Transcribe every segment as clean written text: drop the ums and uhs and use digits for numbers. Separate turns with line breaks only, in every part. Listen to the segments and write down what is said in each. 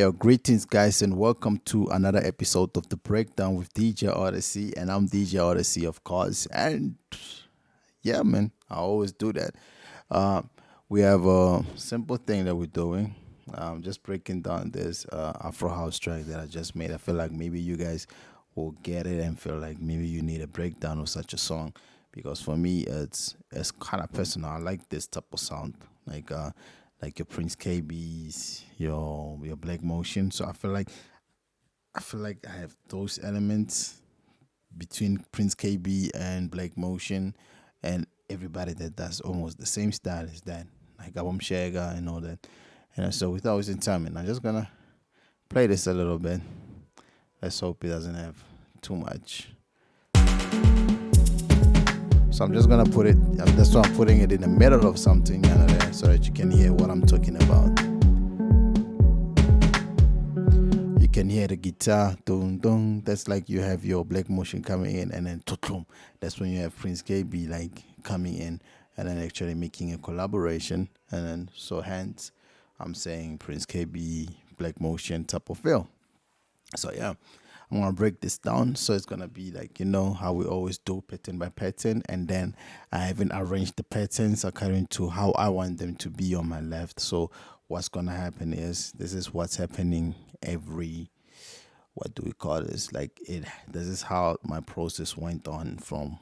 Hey, greetings, guys, and welcome to another episode of the Breakdown with DJ Odyccy. And I'm DJ Odyccy, of course. And yeah, man, I always do that. Uh, we have a simple thing that we're doing. Just breaking down this Afro house track that I just made. I feel like maybe you guys will get it and feel like maybe you need a breakdown of such a song, because for me it's kind of personal. I like this type of sound, like your Prince KB's, your Black Motion. So I feel like I have those elements between Prince KB and Black Motion, and everybody that does almost the same style as that, like Abom Shega and all that. And so without wasting time, and I'm just gonna play this a little bit. Let's hope it doesn't have too much. So I'm just gonna put it. That's why I'm putting it in the middle of something, so that you can hear what I'm talking about. You can hear the guitar, dun dun. That's like you have your Black Motion coming in, and then tutum. That's when you have Prince KB like coming in, and then actually making a collaboration, and then so hence I'm saying Prince KB Black Motion type of feel. So yeah, I'm gonna break this down. So it's gonna be like how we always do, pattern by pattern, and then I haven't arranged the patterns according to how I want them to be on my left. So what's gonna happen is this is what's happening every, what do we call this? Like it. This is how my process went on from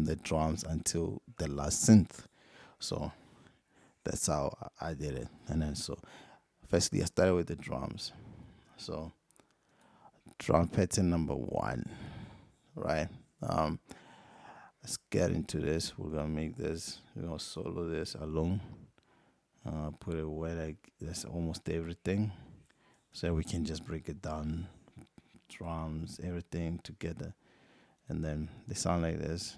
the drums until the last synth. So that's how I did it. And then so firstly I started with the drums. So drum pattern number 1, right? Let's get into this. We're gonna make this. We're gonna solo this alone. Put it away like that's almost everything, so we can just break it down. Drums, everything together, and then they sound like this.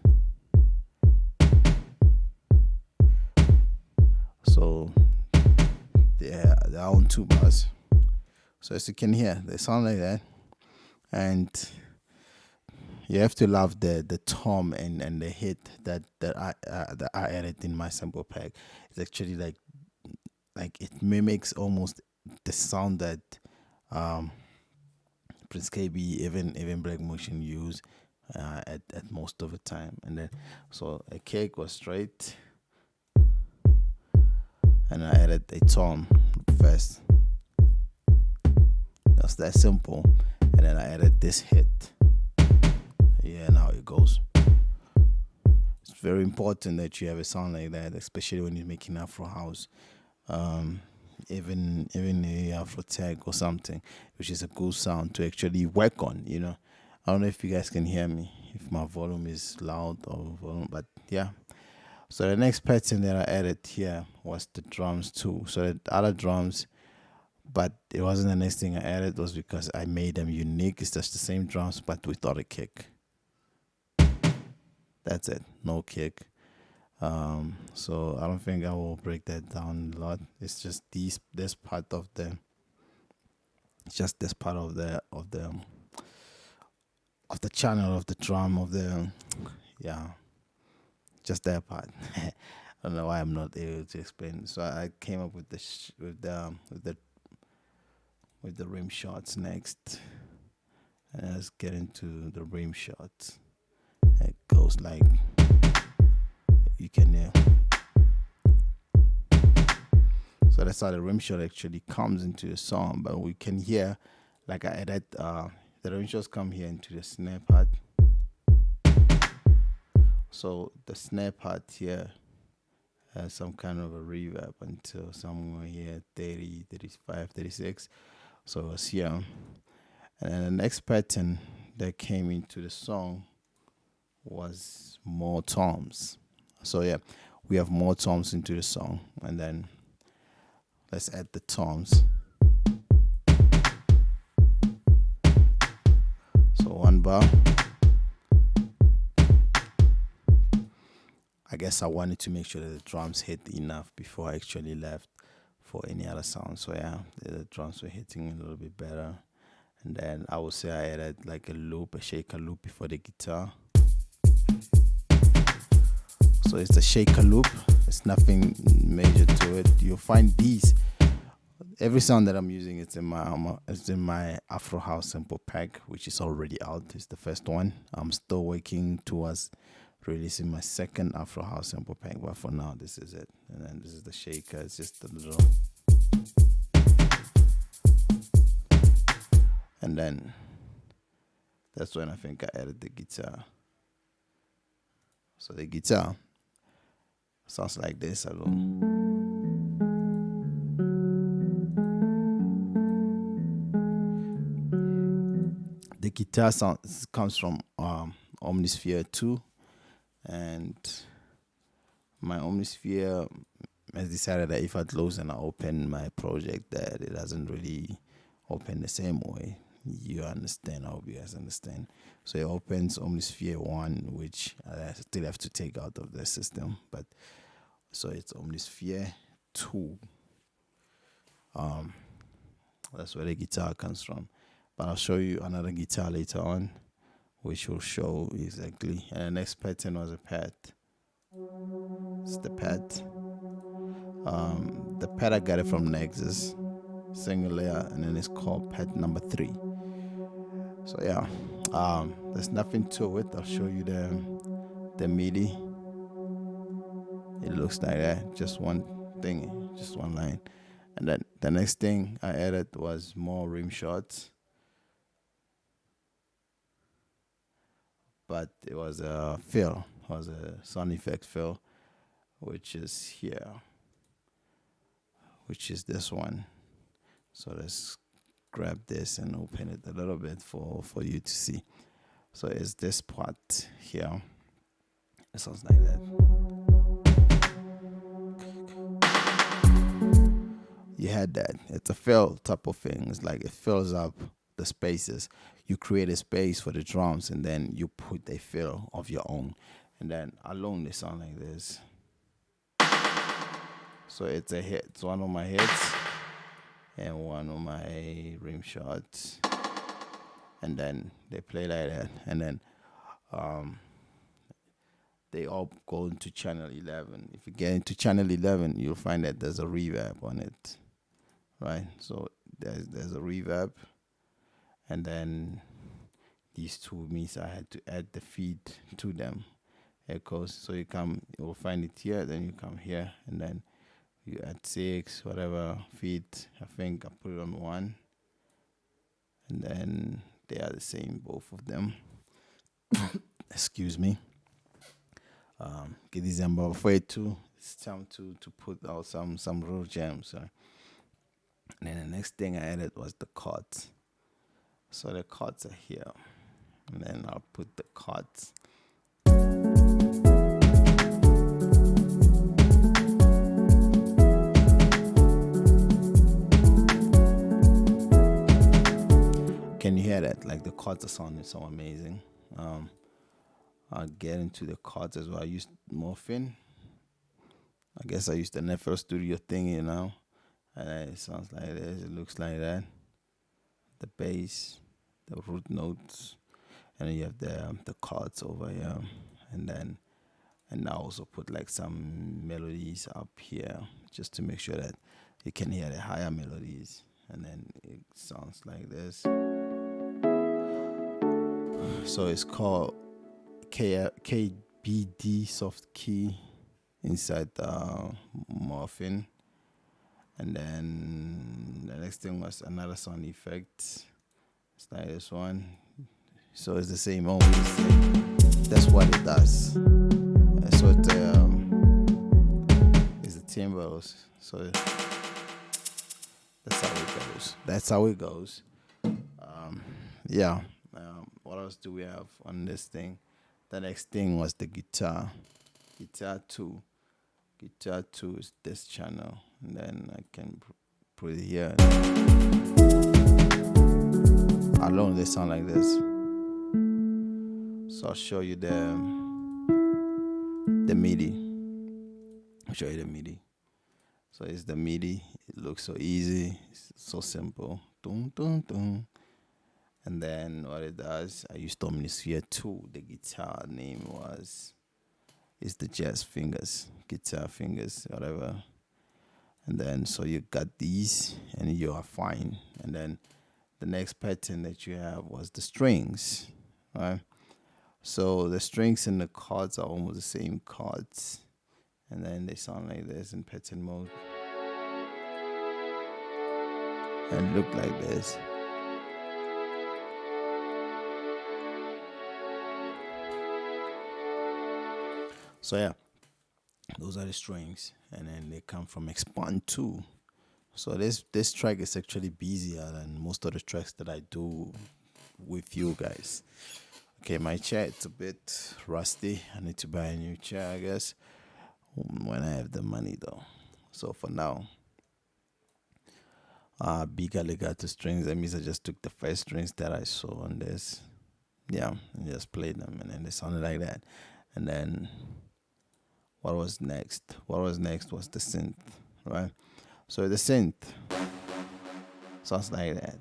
So they're on 2 bars. So as you can hear, they sound like that. And you have to love the tom and the hit that I added in my sample pack. It's actually like it mimics almost the sound that Prince KB, even Black Motion use at most of the time. And then so a kick was straight, and I added a tom first. That's that simple. And then I added this hit. Yeah, now it goes. It's very important that you have a sound like that, especially when you're making Afro house. Even a Afro tag or something, which is a cool sound to actually work on. I don't know if you guys can hear me, if my volume is loud or volume, but yeah. So the next pattern that I added here was the drums too. So the other drums, but it wasn't the next thing I added, was because I made them unique. It's just the same drums but without a kick. That's it, no kick. So I don't think I will break that down a lot. It's just this part of the channel of the drum of the yeah, just that part. I don't know why I'm not able to explain. So I came up with the rim shots next. And let's get into the rim shots. It goes like, you can hear. So that's how the rim shot actually comes into the song. But we can hear, like I added, the rim shots come here into the snare part. So the snare part here has some kind of a reverb until somewhere here 30, 35, 36. So it's here. And then the next pattern that came into the song was more toms. So yeah, we have more toms into the song, and then let's add the toms. So 1 bar. I guess I wanted to make sure that the drums hit enough before I actually left for any other sound. So yeah, the drums were hitting a little bit better. And then I would say I added like a shaker loop before the guitar. So it's a shaker loop. It's nothing major to it. You'll find these every sound that I'm using, it's in my Afro House sample pack, which is already out. It's the first one. I'm still working towards releasing my second Afro House sample pack, but for now, this is it. And then this is the shaker. It's just a little, and then that's when I think I added the guitar. So the guitar sounds like this alone. The guitar sound comes from Omnisphere 2, and my Omnisphere has decided that if I close and I open my project, that it doesn't really open the same way. You understand? I hope you guys understand. So it opens Omnisphere 1, which I still have to take out of the system, but so it's Omnisphere 2. That's where the guitar comes from. But I'll show you another guitar later on, which will show exactly. And the next pattern was a pad. It's the pad. The pad I got it from Nexus, single layer, and then it's called pad number 3. So yeah, there's nothing to it. I'll show you the MIDI. It looks like that, just one thing, just one line. And then the next thing I added was more rim shots. But it was a fill, it was a sound effect fill, which is here, which is this one. So let's grab this and open it a little bit for you to see. So it's this part here. It sounds like that. You had that. It's a fill type of thing. It's like it fills up the spaces. You create a space for the drums, and then you put a fill of your own, and then alone they sound like this. So it's a hit. It's one of my hits and one of my rim shots, and then they play like that, and then they all go into channel 11. If you get into channel 11, you'll find that there's a reverb on it, right? So there's a reverb. And then these two means I had to add the feed to them. Echoes. So you will find it here, then you come here, and then you add 6, whatever feed. I think I put it on 1. And then they are the same, both of them. Excuse me. Get this number for too. It's time to put out some real gems. And then the next thing I added was the chords. So the chords are here, and then I'll put the chords. Can you hear that? Like the chords are sounding so amazing. I'll get into the chords as well. I used Morphine. I guess I used the FL Studio thing, and it sounds like this. It looks like that. The bass, the root notes, and then you have the chords over here, and I also put like some melodies up here just to make sure that you can hear the higher melodies, and then it sounds like this. So it's called KBD soft key inside the Morphine. And then the next thing was another sound effect. It's like this one. So it's the same only. That's what it does. So it's the timbales. So that's how it goes. That's how it goes. Yeah. What else do we have on this thing? The next thing was the guitar. Guitar 2. Guitar 2 is this channel, and then I can put it here. Alone they sound like this. So I'll show you the MIDI. I'll show you the MIDI. So it's the MIDI. It looks so easy. It's so simple. Dun, dun, dun. And then what it does, I used Omnisphere 2. The guitar name is the Jazz Fingers, Guitar Fingers, whatever. And then so you got these and you are fine. And then the next pattern that you have was the strings, right? So the strings and the chords are almost the same chords, and then they sound like this in pattern mode and look like this. So yeah, those are the strings, and then they come from Expand 2. So this track is actually busier than most of the tracks that I do with you guys. Okay, my chair it's a bit rusty. I need to buy a new chair, I guess, when I have the money though. So for now, bigger legato strings. That means I just took the first strings that I saw on this, yeah, and just played them, and then they sounded like that. And then what was next? What was next was the synth, right? So the synth sounds like that.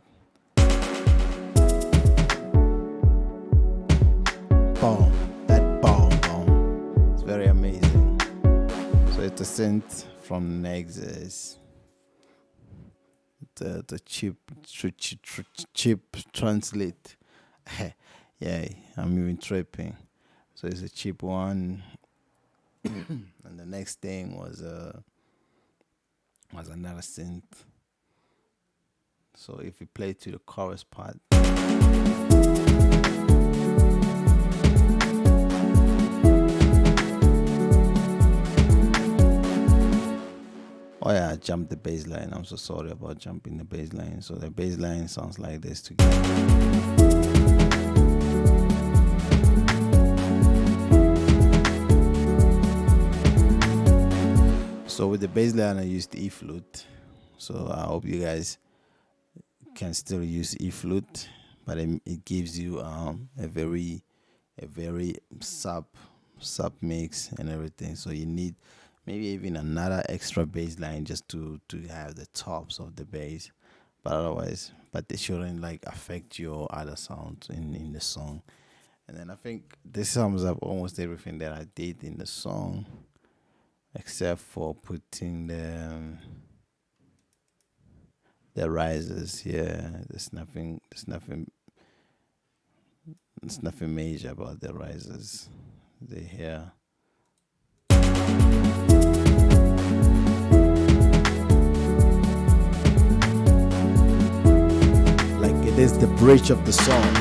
Boom, that boom, boom. It's very amazing. So it's a synth from Nexus. The cheap translate. Yeah, I'm even tripping. So it's a cheap one. And the next thing was another synth. So if we play to the chorus part, oh yeah, I jumped the bass line. I'm so sorry about jumping the bass line. So the bass line sounds like this together. So with the bass line, I used E flute. So I hope you guys can still use E flute, but it gives you a very sub mix and everything. So you need maybe even another extra bass line just to have the tops of the bass, but otherwise, but they shouldn't like affect your other sounds in the song. And then I think this sums up almost everything that I did in the song, except for putting the risers here. There's nothing major about the risers. They're here. Like it is the bridge of the song,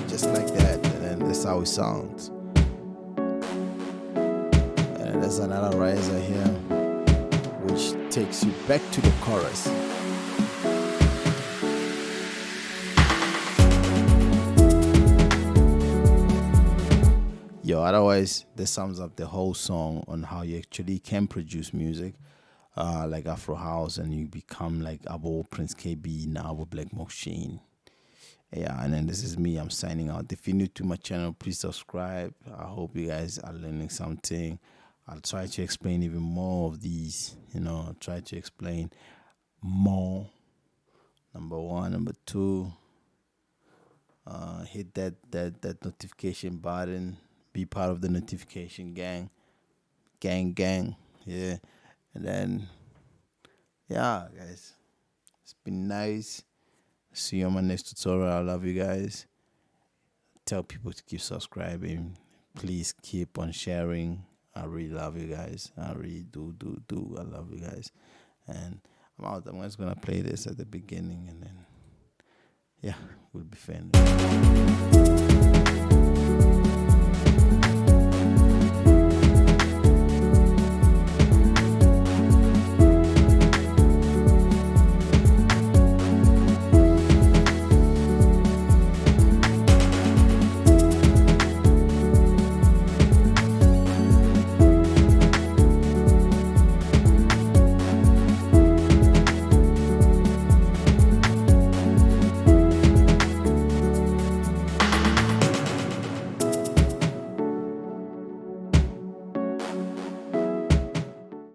just like that, and then that's how it sounds. And there's another riser here, which takes you back to the chorus. Yo, otherwise, this sums up the whole song on how you actually can produce music, like Afro House, and you become like Abo Prince Kaybee, now Black Machine. Yeah, and then this is me. I'm signing out. If you're new to my channel, please subscribe. I hope you guys are learning something. I'll try to explain even more of these. I'll try to explain more. Number one, number two. Hit that notification button. Be part of the notification gang. Yeah. And then, yeah, guys, it's been nice. See you on my next tutorial. I love you guys. Tell people to keep subscribing. Please keep on sharing. I really love you guys. I really do. I love you guys. And I'm out. I'm just going to play this at the beginning, and then, yeah, we'll be fine.